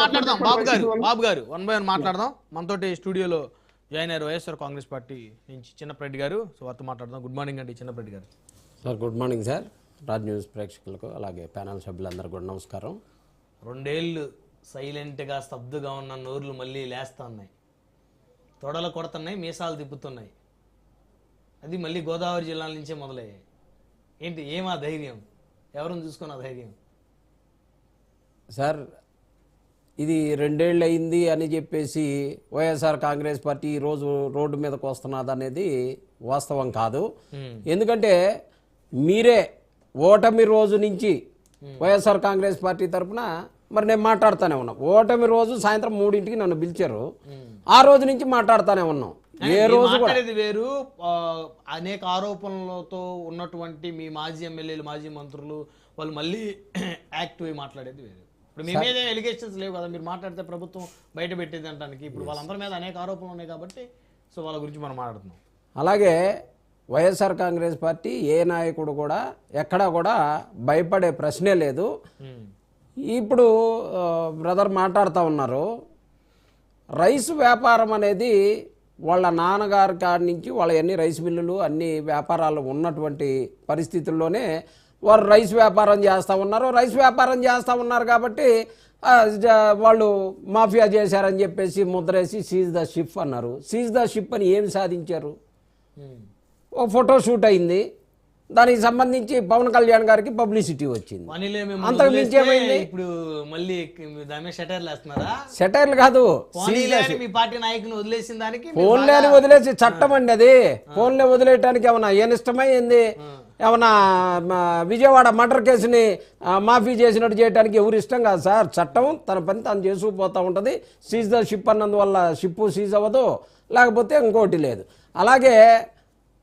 మాట్లాడదాం బాబు గారు 1 by 1 మాట్లాడదాం. మనతోటి స్టూడియోలో జాయిన్ అయ్యారు వైఎస్ఆర్ కాంగ్రెస్ పార్టీ నుంచి చిన్నప్రెడ్డి గారు. సో వారితో మాట్లాడదాం. గుడ్ మార్నింగ్ అండి చిన్నప్రెడ్డి గారు. Sir good morning sir. Raj news ప్రేక్షకులకు అలాగే ప్యానల్ సభ్యులందరూ కూడా నమస్కారం. 2 ఏళ్ళు సైలెంట్గా స్తబ్దుగా ఉన్న నోర్లు మళ్ళీ లేస్తున్నాయి, తొడలు కొడుతున్నాయి, మీసాలు తిప్పుతున్నాయి. అది మళ్ళీ గోదావరి జిల్లాల నుంచే మొదలయ్యాయి. ఏంటి ఏమా ధైర్యం? ఎవరిని చూసుకున్న ధైర్యం? సార్ ఇది 2 ఏళ్ళు అయింది అని చెప్పేసి వైఎస్ఆర్ కాంగ్రెస్ పార్టీ ఈరోజు రోడ్డు మీదకి వస్తున్నది అనేది వాస్తవం కాదు. ఎందుకంటే మీరే ఓటమి రోజు నుంచి వైఎస్ఆర్ కాంగ్రెస్ పార్టీ తరఫున మరి నేను మాట్లాడుతూనే ఉన్నాం. ఓటమి రోజు సాయంత్రం 3ంటికి నన్ను పిలిచారు, ఆ రోజు నుంచి మాట్లాడుతూనే ఉన్నాం. ఏ రోజు మాట్లాడేది వేరు, అనేక ఆరోపణలతో ఉన్నటువంటి మీ మాజీ ఎమ్మెల్యేలు మాజీ మంత్రులు వాళ్ళు మళ్ళీ యాక్టివ్ అయి మాట్లాడేది వేరు. ఇప్పుడు మీ మీద ఎలిగేషన్స్ లేవు కదా, మీరు మాట్లాడితే ప్రభుత్వం బయట పెట్టేది అంటానికి. ఇప్పుడు వాళ్ళందరి మీద అనేక ఆరోపణలు ఉన్నాయి కాబట్టి సో వాళ్ళ గురించి మనం మాట్లాడుతున్నాం. అలాగే వైఎస్ఆర్ కాంగ్రెస్ పార్టీ ఏ నాయకుడు కూడా ఎక్కడా కూడా భయపడే ప్రశ్నే లేదు. ఇప్పుడు బ్రదర్ మాట్లాడుతూ ఉన్నారు, రైస్ వ్యాపారం అనేది వాళ్ళ నాన్నగారి కాడి నుంచి వాళ్ళ అన్ని రైస్ మిల్లులు అన్ని వ్యాపారాలు ఉన్నటువంటి పరిస్థితుల్లోనే వారు రైస్ వ్యాపారం చేస్తూ ఉన్నారు. రైస్ వ్యాపారం చేస్తూ ఉన్నారు కాబట్టి వాళ్ళు మాఫియా చేశారని చెప్పేసి ముద్రేసి సీజ్ ద షిప్ అన్నారు. సీజ్ ద షిప్ అని ఏమి సాధించారు? ఓ ఫోటో షూట్ అయింది, దానికి సంబంధించి పవన్ కళ్యాణ్ గారికి పబ్లిసిటీ వచ్చింది. అంతకు మించి ఏమైంది? ఇప్పుడు మళ్ళీ సెటైర్లు కాదు, మీ పార్టీ నాయకుని వదిలేసిన దానికి ఫోన్లే అని వదిలేసి చట్టం అండి అది. ఫోన్లే వదిలేయటానికి ఏమన్నా ఏనిష్టమైంది? ఏమన్నా విజయవాడ మర్డర్ కేసుని మాఫీ చేసినట్టు చేయడానికి ఎవరు ఇష్టం కాదు సార్. చట్టం తన పని తను చేసుకుపోతూ ఉంటుంది. సీజ్ ద షిప్ అన్నందువల్ల షిప్పు సీజ్ అవ్వదు, లేకపోతే ఇంకోటి లేదు. అలాగే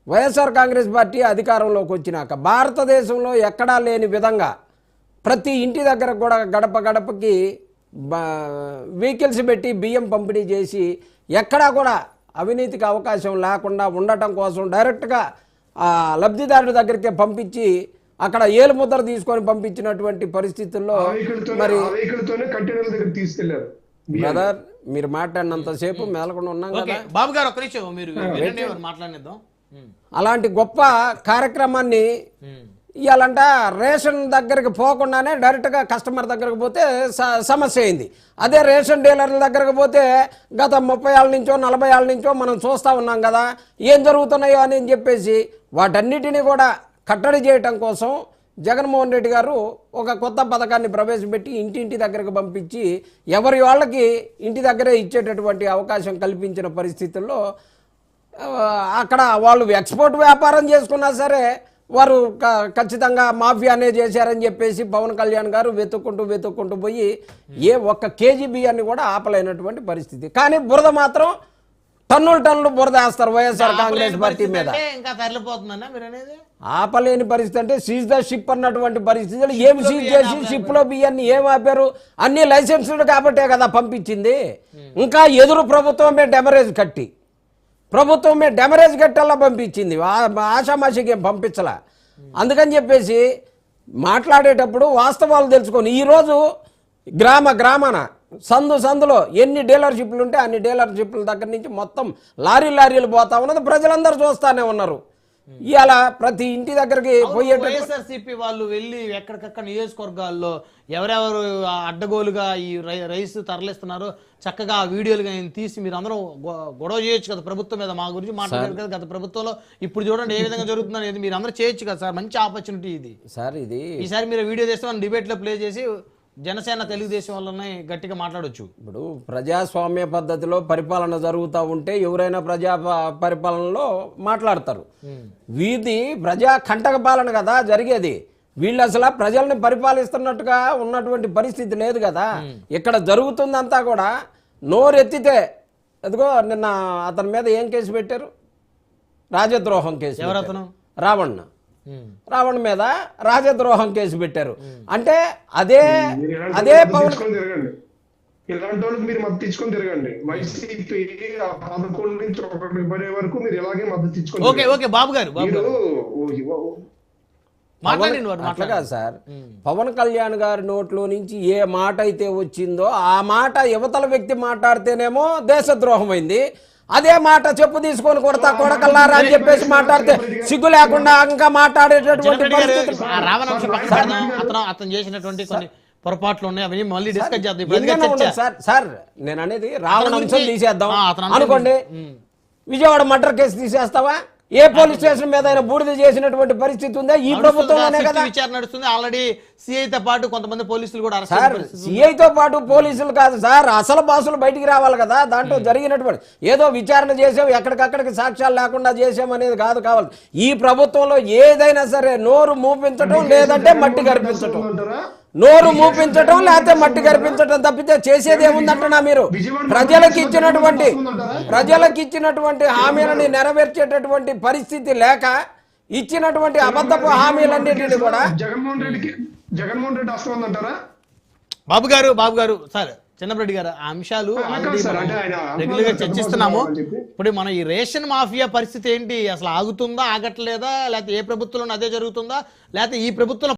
వైఎస్ఆర్ కాంగ్రెస్ పార్టీ అధికారంలోకి వచ్చినాక భారతదేశంలో ఎక్కడా లేని విధంగా ప్రతి ఇంటి దగ్గర కూడా గడప గడపకి వెహికల్స్ పెట్టి బియ్యం పంపిణీ చేసి ఎక్కడా కూడా అవినీతికి అవకాశం లేకుండా ఉండటం కోసం డైరెక్ట్గా లబ్ధిదారుడి దగ్గరికి పంపించి అక్కడ ఏలు ముద్ర తీసుకొని పంపించినటువంటి పరిస్థితుల్లో మరి బ్రదర్ మీరు మాట్లాడినంతసేపు మేలకుండా ఉన్నాం కదా. బాబు గారు ఒక్క నిమిషం మీరు మాట్లాడిద్దాం. అలాంటి గొప్ప కార్యక్రమాన్ని ఇవ్వాలంట రేషన్ దగ్గరికి పోకుండానే డైరెక్ట్గా కస్టమర్ దగ్గరకు పోతే సమస్య అయింది. అదే రేషన్ డీలర్ల దగ్గరకు పోతే గత 30 ఏళ్ళ నుంచో 40 ఏళ్ళ నుంచో మనం చూస్తూ ఉన్నాం కదా ఏం జరుగుతున్నాయో అని చెప్పేసి వాటన్నిటినీ కూడా కట్టడి చేయటం కోసం జగన్మోహన్ రెడ్డి గారు ఒక కొత్త పథకాన్ని ప్రవేశపెట్టి ఇంటింటి దగ్గరకు పంపించి ఎవరి వాళ్ళకి ఇంటి దగ్గరే ఇచ్చేటటువంటి అవకాశం కల్పించిన పరిస్థితుల్లో అక్కడ వాళ్ళు ఎక్స్పోర్ట్ వ్యాపారం చేసుకున్నా సరే వారు ఖచ్చితంగా మాఫియానే చేశారని చెప్పేసి పవన్ కళ్యాణ్ గారు వెతుక్కుంటూ పోయి ఒక్క కేజీ బియ్యాన్ని కూడా ఆపలేనటువంటి పరిస్థితి. కానీ బురద మాత్రం టన్నులు బురద వేస్తారు వైఎస్ఆర్ కాంగ్రెస్ పార్టీ మీద. ఆపలేని పరిస్థితి అంటే సీజ్ ద షిప్ అన్నటువంటి పరిస్థితులు. ఏమి సీజ్ చేసి షిప్లో బియ్యాన్ని ఏమి ఆపారు? అన్ని లైసెన్స్డ్ కాబట్టే కదా పంపించింది. ఇంకా ఎదురు ప్రభుత్వమే డెమరేజ్ కట్టల్లా పంపించింది, ఆషామాషికి ఏం పంపించలా. అందుకని చెప్పేసి మాట్లాడేటప్పుడు వాస్తవాలు తెలుసుకొని ఈరోజు గ్రామాన సందులో ఎన్ని డీలర్షిప్లు ఉంటే అన్ని డీలర్షిప్ల దగ్గర నుంచి మొత్తం లారీలు పోతా ఉన్నది, ప్రజలందరూ చూస్తానే ఉన్నారు. ఇవాళ ప్రతి ఇంటి దగ్గరికి వైఎస్ఆర్సీపీ వాళ్ళు వెళ్ళి ఎక్కడికక్కడ నియోజకవర్గాల్లో ఎవరెవరు అడ్డగోలుగా ఈ రైస్ తరలిస్తున్నారో చక్కగా ఆ వీడియోలు తీసి మీరు అందరూ గొడవ చేయొచ్చు కదా ప్రభుత్వం మీద. మా గురించి మాట్లాడారు కదా గత ప్రభుత్వంలో, ఇప్పుడు చూడండి ఏ విధంగా జరుగుతుందని మీరు అందరూ చేయొచ్చు కదా సార్. మంచి ఆపర్చునిటీ ఇది సార్. ఈసారి మీరు వీడియో చేస్తే మనం డిబేట్లో ప్లే చేసి జనసేన తెలుగుదేశం వాళ్ళని గట్టిగా మాట్లాడొచ్చు. ఇప్పుడు ప్రజాస్వామ్య పద్ధతిలో పరిపాలన జరుగుతూ ఉంటే ఎవరైనా ప్రజా పరిపాలనలో మాట్లాడతారు. వీధి ప్రజా కంటక పాలన కదా జరిగేది. వీళ్ళు అసలు ప్రజల్ని పరిపాలిస్తున్నట్టుగా ఉన్నటువంటి పరిస్థితి లేదు కదా. ఇక్కడ జరుగుతుందంతా కూడా నోరెత్తితే అదిగో నిన్న అతని మీద ఏం కేసు పెట్టారు? రాజద్రోహం కేసు. ఎవరతను? రావణ్ మీద రాజద్రోహం కేసు పెట్టారు. అంటే అదే పవన్ ఇలాంటి వాళ్ళకి మీరు మద్దతు ఇచ్చుకొని తిరగండి. వైసీపీ 11 నుంచి 1 వరకు మీరు ఇలాగే మద్దతు ఇచ్చుకొని. ఓకే బాబు గారు మాట్లాడండి వాడు అట్లా కాదు సార్, పవన్ కళ్యాణ్ గారి నోట్లో నుంచి ఏ మాట అయితే వచ్చిందో ఆ మాట యువతల వ్యక్తి మాట్లాడితేనేమో దేశద్రోహం అయింది. అదే మాట చెప్పు తీసుకొని కొడతా కొడకల్లారా అని చెప్పేసి మాట్లాడితే సిగ్గు లేకుండా ఇంకా మాట్లాడేటటువంటి పరిస్థితులు. రావణాంశ పక్కన పెడదాం. అతను చేసినటువంటి కొన్ని పొరపాట్లు ఉన్నాయి, అవన్నీ మళ్ళీ డిస్కస్ చేద్దాం. ఇప్పుడు అదే ఎన్నైనా చర్చ. ఉండదు సార్. సార్ నేను అనేది రావణాంశం తీసేద్దాం అతను అంశం అనుకోండి, విజయవాడ మర్డర్ కేసు తీసేస్తావా? ఏ పోలీస్ స్టేషన్ మీద ఆయన బూడిద చేసినటువంటి పరిస్థితి ఉందా? ఈ ప్రభుత్వంలోనే కదా విచారణ నడుస్తుంది. ఆల్రెడీ సిఐతో పాటు కొంతమంది పోలీసులు కూడా అరెస్ట్ సార్. సిఐతో పాటు పోలీసులు కాదు సార్, అసలు బాసులు బయటికి రావాలి కదా. దాంట్లో జరిగినటువంటి ఏదో విచారణ చేసాం ఎక్కడికక్కడికి సాక్ష్యాలు లేకుండా చేసాం అనేది కాదు కావాలి. ఈ ప్రభుత్వంలో ఏదైనా సరే నోరు మూపించడం లేదంటే మట్టి కనిపించటం, నోరు మూపించటం లేకపోతే మట్టి కనిపించటం తప్పితే చేసేది ఏముందంటున్నా మీరు? ప్రజలకు ఇచ్చినటువంటి హామీలని నెరవేర్చేటటువంటి పరిస్థితి లేక ఇచ్చినటువంటి అబద్ధపు హామీలన్నింటినీ కూడా జగన్మోహన్ రెడ్డి అస్తం ఉందంటారా? బాబు గారు సార్ చిన్నరెడ్డి గారు, ఆ అంశాలు రెగ్యులర్ గా చర్చిస్తున్నాము. ఇప్పుడు మనం ఈ రేషన్ మాఫియా పరిస్థితి ఏంటి? అసలు ఆగుతుందా, ఆగట్లేదా, లేకపోతే ఏ ప్రభుత్వంలో అదే జరుగుతుందా, లేకపోతే ఈ ప్రభుత్వం